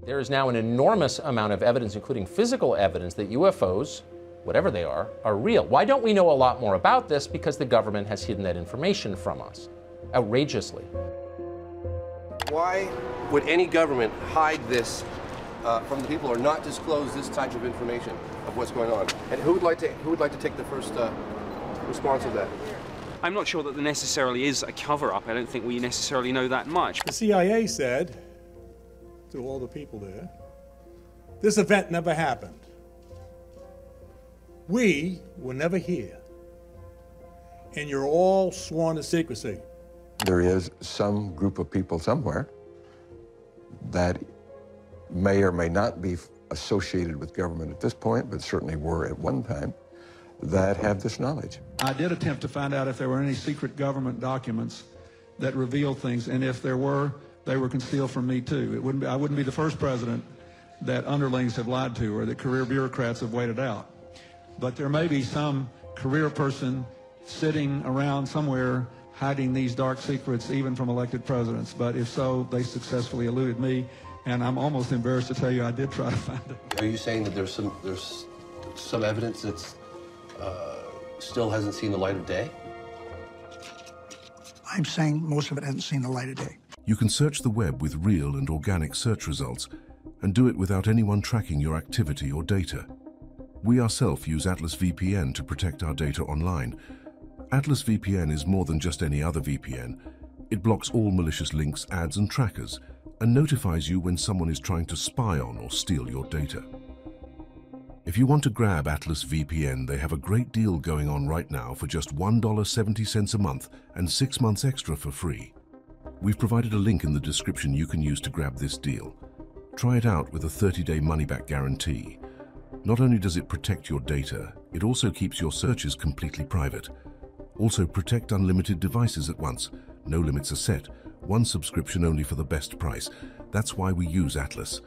There is now an enormous amount of evidence, including physical evidence, that UFOs, whatever they are real. Why don't we know a lot more about this? Because the government has hidden that information from us, outrageously. Why would any government hide this from the people or not disclose this type of information of what's going on? And who would like to take the first response of that? I'm not sure that there necessarily is a cover-up. I don't think we necessarily know that much. The CIA said to all the people there, this event never happened. We were never here. And you're all sworn to secrecy. There is some group of people somewhere that may or may not be associated with government at this point, but certainly were at one time, that have this knowledge. I did attempt to find out if there were any secret government documents that reveal things, and if there were, they were concealed from me too. I wouldn't be the first president that underlings have lied to or that career bureaucrats have waited out. But there may be some career person sitting around somewhere hiding these dark secrets, even from elected presidents. But if so, they successfully eluded me, and I'm almost embarrassed to tell you I did try to find it. Are you saying that there's some evidence that's still hasn't seen the light of day? I'm saying most of it hasn't seen the light of day. You can search the web with real and organic search results and do it without anyone tracking your activity or data. We ourselves use Atlas VPN to protect our data online. Atlas VPN is more than just any other VPN. It blocks all malicious links, ads, and trackers, and notifies you when someone is trying to spy on or steal your data. If you want to grab Atlas VPN, they have a great deal going on right now for just $1.70 a month and 6 months extra for free. We've provided a link in the description you can use to grab this deal. Try it out with a 30-day money-back guarantee. Not only does it protect your data, it also keeps your searches completely private. Also, protect unlimited devices at once. No limits are set. One subscription only for the best price. That's why we use Atlas.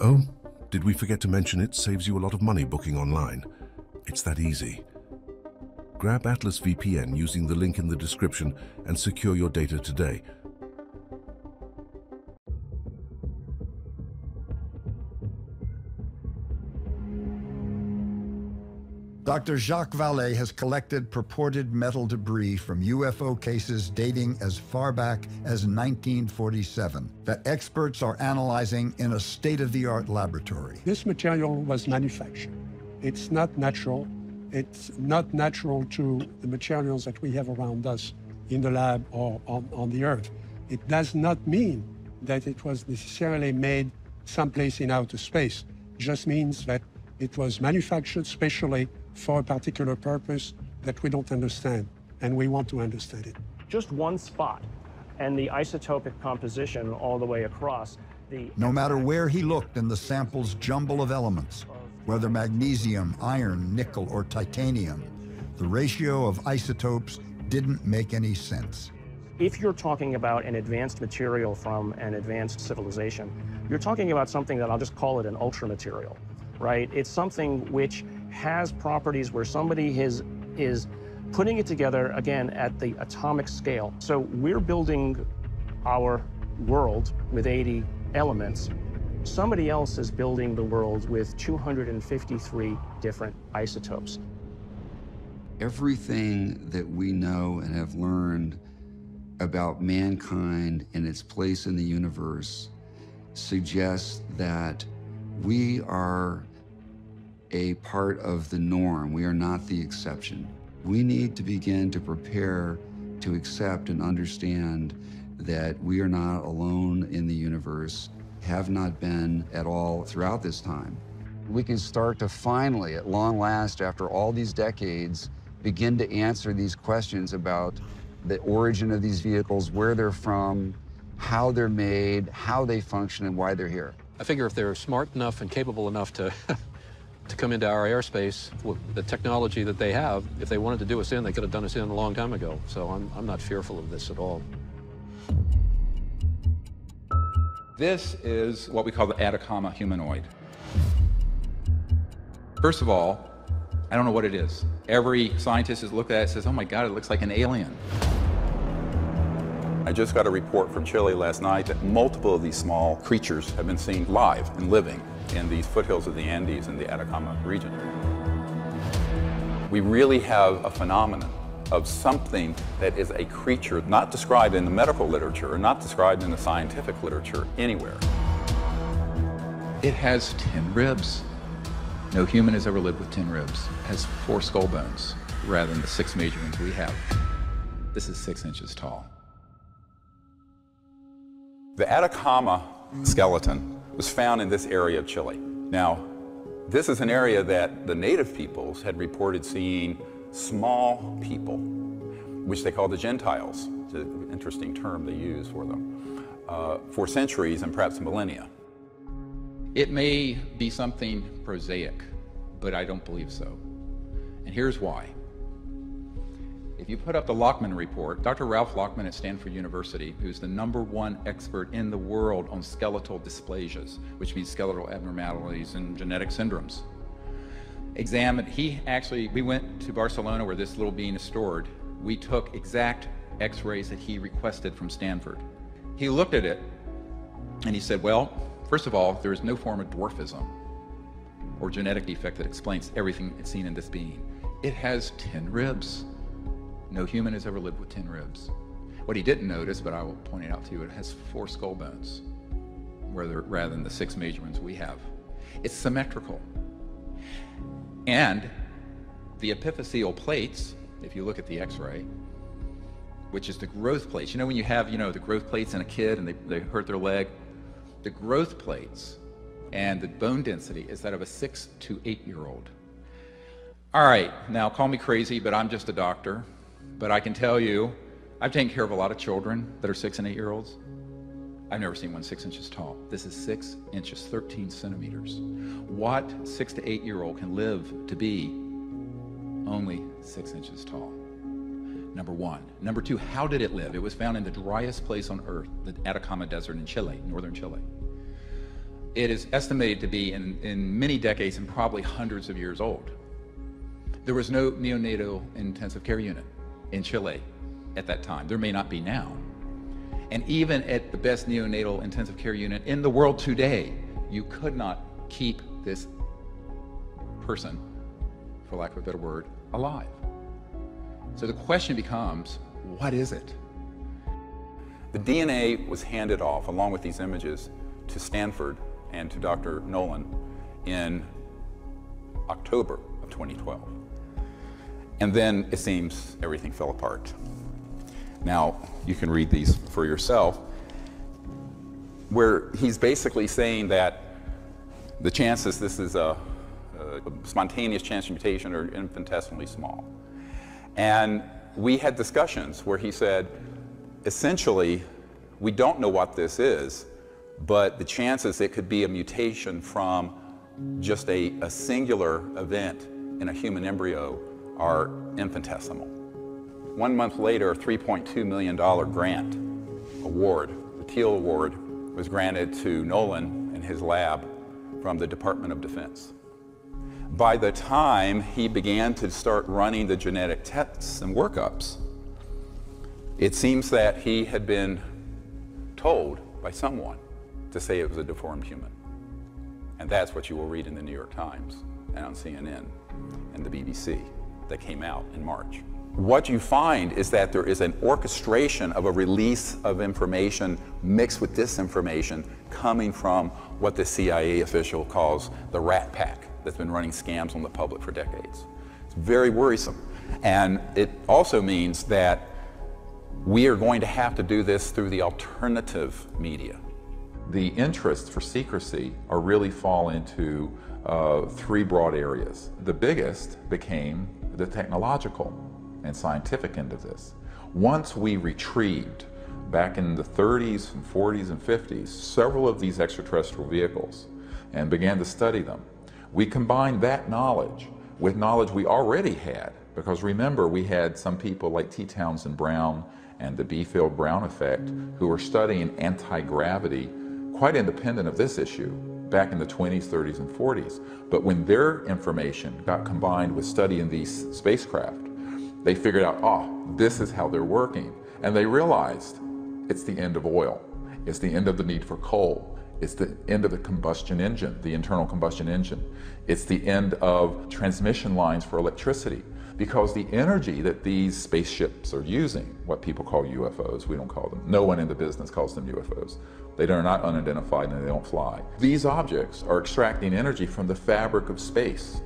Oh, did we forget to mention it saves you a lot of money booking online? It's that easy. Grab Atlas VPN using the link in the description and secure your data today. Dr. Jacques Vallée has collected purported metal debris from UFO cases dating as far back as 1947 that experts are analyzing in a state-of-the-art laboratory. This material was manufactured. It's not natural. It's not natural to the materials that we have around us in the lab or on the Earth. It does not mean that it was necessarily made someplace in outer space. It just means that it was manufactured specially for a particular purpose that we don't understand, and we want to understand it. Just one spot, and the isotopic composition all the way across. No matter where he looked in the sample's jumble of elements, whether magnesium, iron, nickel, or titanium, the ratio of isotopes didn't make any sense. If you're talking about an advanced material from an advanced civilization, you're talking about something that I'll just call it an ultra material, right? It's something which has properties where somebody is putting it together, again, at the atomic scale. So we're building our world with 80 elements. Somebody else is building the world with 253 different isotopes. Everything that we know and have learned about mankind and its place in the universe suggests that we are a part of the norm. We are not the exception. We need to begin to prepare to accept and understand that we are not alone in the universe, have not been at all throughout this time. We can start to finally, at long last, after all these decades, begin to answer these questions about the origin of these vehicles, where they're from, how they're made, how they function, and why they're here. I figure if they're smart enough and capable enough to to come into our airspace with the technology that they have, if they wanted to do us in, they could have done us in a long time ago. So I'm not fearful of this at all. This is what we call the Atacama humanoid. First of all, I don't know what it is. Every scientist has looked at it and says, oh my God, it looks like an alien. I just got a report from Chile last night that multiple of these small creatures have been seen live and living in these foothills of the Andes in the Atacama region. We really have a phenomenon of something that is a creature not described in the medical literature or not described in the scientific literature anywhere. It has 10 ribs. No human has ever lived with 10 ribs. It has 4 skull bones rather than the 6 major ones we have. This is 6 inches tall. The Atacama skeleton was found in this area of Chile. Now, this is an area that the native peoples had reported seeing small people, which they call the Gentiles. It's an interesting term they use for them, for centuries and perhaps millennia. It may be something prosaic, but I don't believe so. And here's why. If you put up the Lockman report, Dr. Ralph Lockman at Stanford University, who's the #1 expert in the world on skeletal dysplasias, which means skeletal abnormalities and genetic syndromes, we went to Barcelona where this little being is stored. We took exact x-rays that he requested from Stanford. He looked at it and he said, well, first of all, there is no form of dwarfism or genetic defect that explains everything it's seen in this being. It has 10 ribs. No human has ever lived with 10 ribs. What he didn't notice, but I will point it out to you, it has 4 skull bones rather than the 6 major ones we have. It's symmetrical. And the epiphyseal plates, if you look at the x-ray, which is the growth plates. You know when you have, the growth plates in a kid and they hurt their leg? The growth plates and the bone density is that of a 6 to 8-year-old. All right, now call me crazy, but I'm just a doctor. But I can tell you, I've taken care of a lot of children that are 6 and 8-year-olds. I've never seen one 6 inches tall. This is 6 inches, 13 centimeters. What 6 to 8-year-old can live to be only 6 inches tall? Number one. Number two, how did it live? It was found in the driest place on Earth, the Atacama Desert in Chile, northern Chile. It is estimated to be in many decades and probably hundreds of years old. There was no neonatal intensive care unit in Chile at that time. There may not be now. And even at the best neonatal intensive care unit in the world today, you could not keep this person, for lack of a better word, alive. So the question becomes, what is it? The DNA was handed off, along with these images, to Stanford and to Dr. Nolan in October of 2012. And then it seems everything fell apart. Now, you can read these for yourself, where he's basically saying that the chances this is a spontaneous chance mutation are infinitesimally small. And we had discussions where he said, essentially, we don't know what this is, but the chances it could be a mutation from just a singular event in a human embryo are infinitesimal. 1 month later, a $3.2 million grant award, the Teal Award, was granted to Nolan and his lab from the Department of Defense. By the time he began to start running the genetic tests and workups, it seems that he had been told by someone to say it was a deformed human. And that's what you will read in the New York Times and on CNN and the BBC that came out in March. What you find is that there is an orchestration of a release of information mixed with disinformation coming from what the CIA official calls the rat pack that's been running scams on the public for decades. It's very worrisome. And it also means that we are going to have to do this through the alternative media. The interests for secrecy are really fall into 3 broad areas. The biggest became the technological and scientific end of this. Once we retrieved, back in the 30s and 40s and 50s, several of these extraterrestrial vehicles and began to study them, we combined that knowledge with knowledge we already had, because remember, we had some people like T. Townsend Brown and the B-Field Brown effect who were studying anti-gravity quite independent of this issue back in the 20s, 30s, and 40s. But when their information got combined with studying these spacecraft, they figured out, oh, this is how they're working. And they realized It's the end of oil. It's the end of the need for coal. It's the end of the combustion engine, the internal combustion engine. It's the end of transmission lines for electricity, because the energy that these spaceships are using, what people call UFOs, we don't call them, no one in the business calls them UFOs. They are not unidentified and they don't fly. These objects are extracting energy from the fabric of space,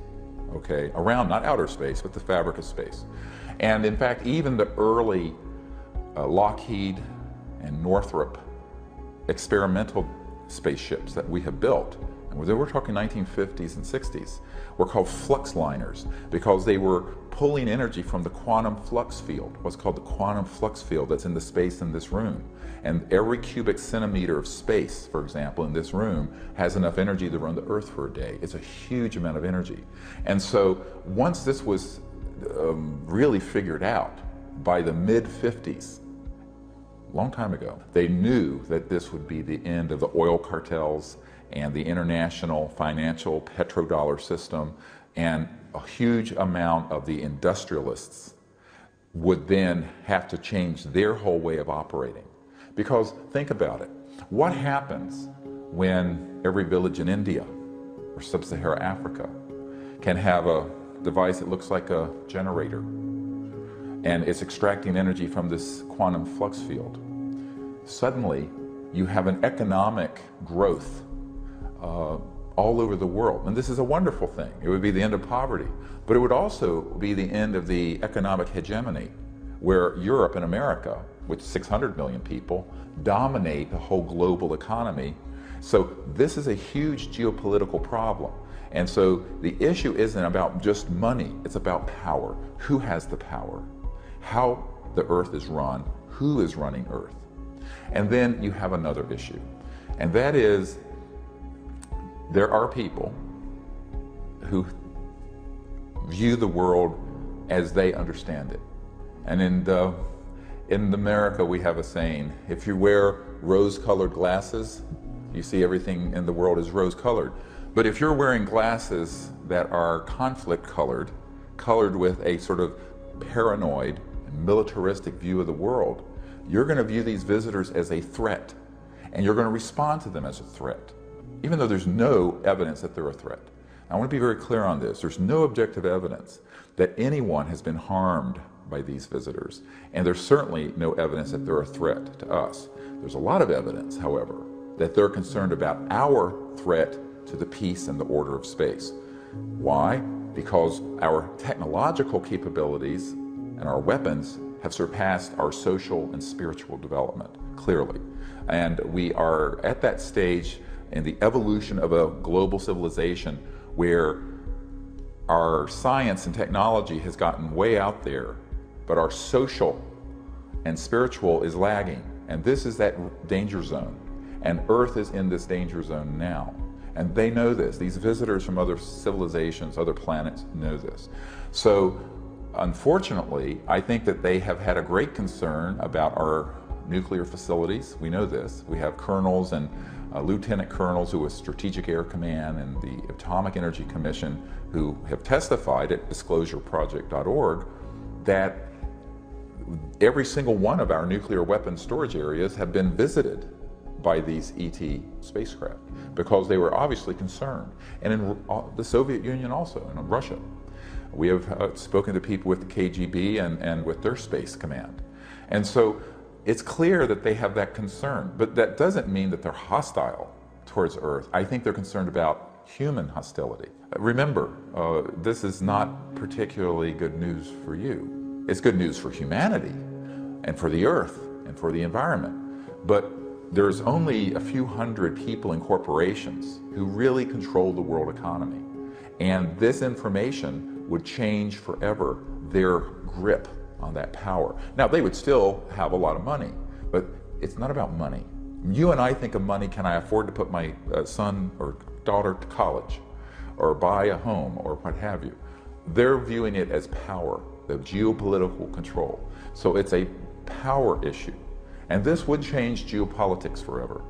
okay, around, not outer space, but the fabric of space. And in fact, even the early Lockheed and Northrop experimental spaceships that we have built, and we're talking 1950s and 60s, were called flux liners because they were pulling energy from the quantum flux field, what's called the quantum flux field that's in the space in this room. And every cubic centimeter of space, for example, in this room has enough energy to run the Earth for a day. It's a huge amount of energy. And so once this was really figured out by the mid-50s, long time ago, they knew that this would be the end of the oil cartels and the international financial petrodollar system, and a huge amount of the industrialists would then have to change their whole way of operating. Because think about it, what happens when every village in India or sub-Saharan Africa can have a device that looks like a generator and it's extracting energy from this quantum flux field? Suddenly, you have an economic growth all over the world. And this is a wonderful thing. It would be the end of poverty, but it would also be the end of the economic hegemony, where Europe and America, with 600 million people, dominate the whole global economy. So this is a huge geopolitical problem. And so the issue isn't about just money, it's about power. Who has the power? How the Earth is run, who is running Earth? And then you have another issue, and that is there are people who view the world as they understand it. And in America, we have a saying, if you wear rose-colored glasses, you see everything in the world is rose-colored. But if you're wearing glasses that are conflict-colored, colored with a sort of paranoid and militaristic view of the world, you're going to view these visitors as a threat, and you're going to respond to them as a threat, even though there's no evidence that they're a threat. I want to be very clear on this. There's no objective evidence that anyone has been harmed by these visitors, and there's certainly no evidence that they're a threat to us. There's a lot of evidence, however, that they're concerned about our threat to the peace and the order of space. Why? Because our technological capabilities and our weapons have surpassed our social and spiritual development, clearly. And we are at that stage in the evolution of a global civilization where our science and technology has gotten way out there, but our social and spiritual is lagging. And this is that danger zone. And Earth is in this danger zone now. And they know this. These visitors from other civilizations, other planets know this. So, unfortunately, I think that they have had a great concern about our nuclear facilities. We know this. We have colonels and lieutenant colonels who are Strategic Air Command and the Atomic Energy Commission who have testified at disclosureproject.org that every single one of our nuclear weapons storage areas have been visited by these ET spacecraft because they were obviously concerned. And in the Soviet Union also, and in Russia. We have spoken to people with the KGB and with their space command. And so it's clear that they have that concern, but that doesn't mean that they're hostile towards Earth. I think they're concerned about human hostility. Remember, this is not particularly good news for you. It's good news for humanity and for the Earth and for the environment. But there's only a few hundred people and corporations who really control the world economy. And this information would change forever their grip on that power. Now, they would still have a lot of money, but it's not about money. You and I think of money, can I afford to put my son or daughter to college, or buy a home, or what have you. They're viewing it as power, the geopolitical control. So it's a power issue. And this would change geopolitics forever.